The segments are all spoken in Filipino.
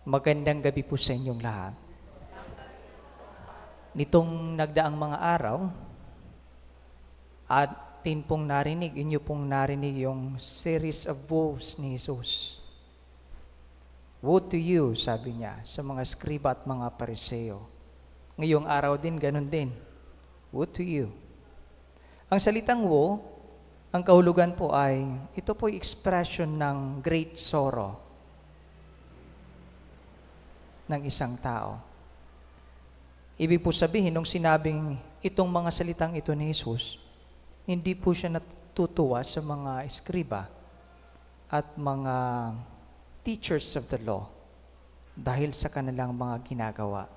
Magandang gabi po sa inyong lahat. Nitong nagdaang mga araw, atin pong narinig, inyo pong narinig yung series of woes ni Jesus. Woe to you, sabi niya, sa mga skriba at mga pariseo. Ngayong araw din, ganun din. Woe to you. Ang salitang woe, ang kahulugan po ay, ito po expression ng great sorrow ng isang tao. Ibig po sabihin, nung sinabing itong mga salitang ito ni Jesus, hindi po siya natutuwa sa mga eskriba at mga teachers of the law dahil sa kanilang mga ginagawa.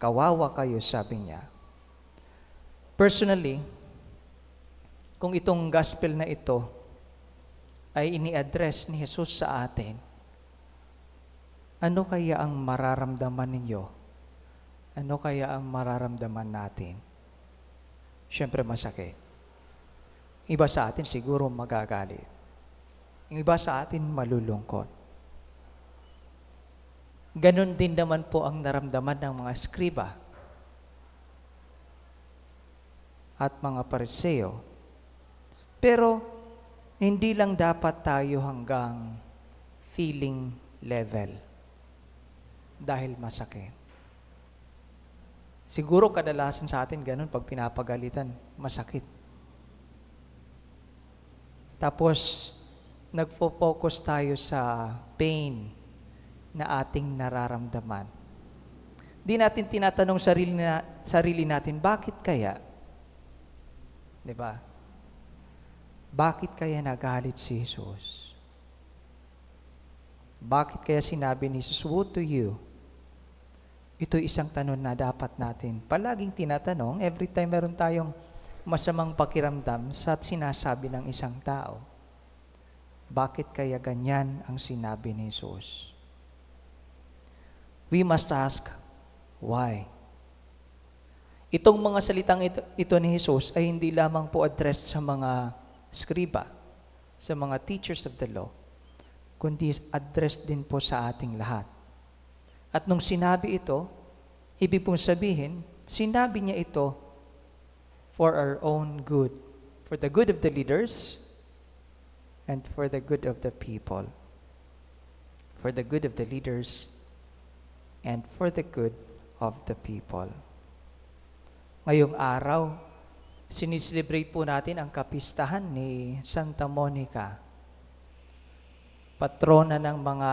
Kawawa kayo, sabi niya. Personally, kung itong gospel na ito ay ini-address ni Jesus sa atin, ano kaya ang mararamdaman ninyo? Ano kaya ang mararamdaman natin? Siyempre masakit. Iba sa atin siguro magagalit. Yung iba sa atin malulungkot. Ganon din naman po ang naramdaman ng mga skriba at mga pariseo. Pero hindi lang dapat tayo hanggang feeling level. Dahil masakit. Siguro kadalasan sa atin ganun pag pinapagalitan, masakit. Tapos, nagfo-focus tayo sa pain na ating nararamdaman. Di natin tinatanong sarili natin, bakit kaya? Diba? Bakit kaya nagalit si Jesus? Bakit kaya sinabi ni Jesus, woe to you? Ito isang tanong na dapat natin palaging tinatanong every time meron tayong masamang pakiramdam sa sinasabi ng isang tao. Bakit kaya ganyan ang sinabi ni Jesus? We must ask, why? Itong mga salitang ito ni Jesus ay hindi lamang po addressed sa mga skriba, sa mga teachers of the law, kundi addressed din po sa ating lahat. At nung sinabi ito, ibig pong sabihin, sinabi niya ito for our own good, for the good of the leaders, and for the good of the people. For the good of the leaders, and for the good of the people. Ngayong araw, siniselebrate po natin ang kapistahan ni Santa Monica, patrona ng mga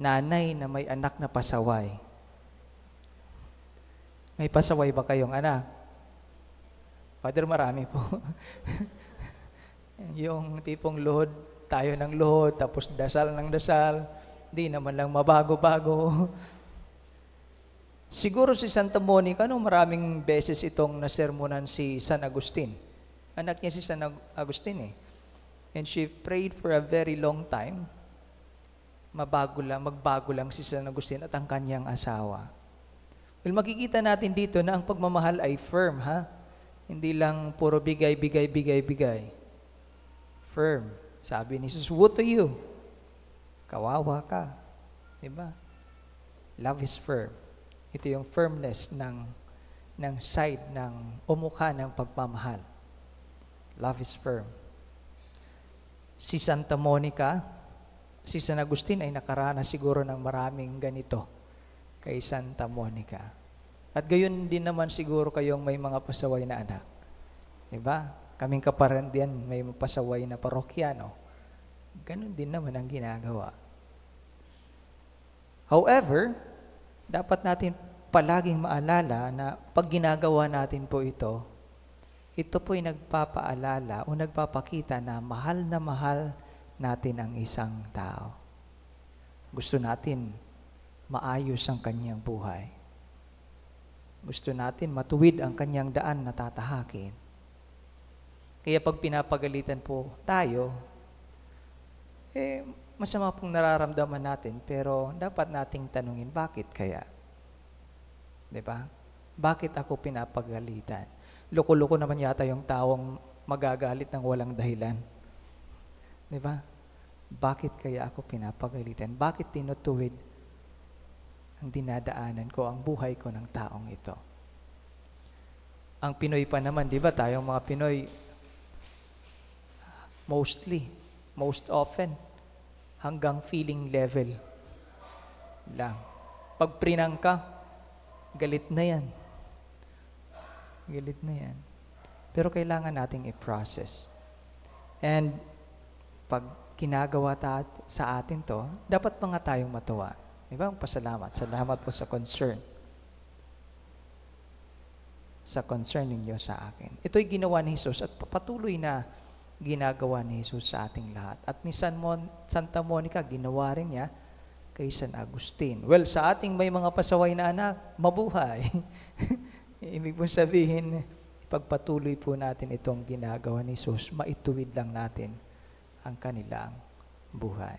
nanay na may anak na pasaway. May pasaway ba kayong anak? Father, marami po. Yung tipong luhod, tayo ng luhod, tapos dasal ng dasal, di naman lang mabago-bago. Siguro si Santa Monica, maraming beses itong nasermonan si San Agustin. Anak niya si San Agustin eh. And she prayed for a very long time. Magbago lang si San Agustin at ang kanyang asawa. Well, makikita natin dito na ang pagmamahal ay firm, ha? Hindi lang puro bigay. Firm. Sabi ni Jesus, woe to you. Kawawa ka. Diba? Love is firm. Ito yung firmness ng side, ng umukha ng pagmamahal. Love is firm. Si Santa Monica, si San Agustin ay nakaranas siguro ng maraming ganito kay Santa Monica. At gayon din naman siguro kayong may mga pasaway na anak. Diba? Kaming kaparandian, may pasaway na parokyano. Ganon din naman ang ginagawa. However, dapat natin palaging maalala na pag ginagawa natin po ito po'y nagpapaalala o nagpapakita na mahal natin ang isang tao. Gusto natin maayos ang kanyang buhay. Gusto natin matuwid ang kanyang daan na tatahakin. Kaya pag pinapagalitan po tayo, masama pong nararamdaman natin, pero dapat nating tanungin, bakit kaya? Diba? Bakit ako pinapagalitan? Loko-loko naman yata yung taong magagalit ng walang dahilan. Diba? Bakit kaya ako pinapagalitan? Bakit tinutuwid ang dinadaanan ko, ang buhay ko ng taong ito? Ang Pinoy pa naman, di ba, tayong mga Pinoy, most often, hanggang feeling level lang. Pag prinang ka, galit na yan. Galit na yan. Pero kailangan nating i-process. And pag ginagawa sa atin to, dapat mga tayong matuwa. Diba? Pasalamat. Salamat po sa concern. Sa concern ninyo sa akin. Ito'y ginawa ni Jesus at patuloy na ginagawa ni Jesus sa ating lahat. At ni Santa Monica, ginawa rin niya kay San Agustin. Well, sa ating may mga pasaway na anak, mabuhay. Ibig po sabihin, pagpatuloy po natin itong ginagawa ni Jesus, maituwid lang natin ang kanilang buhay.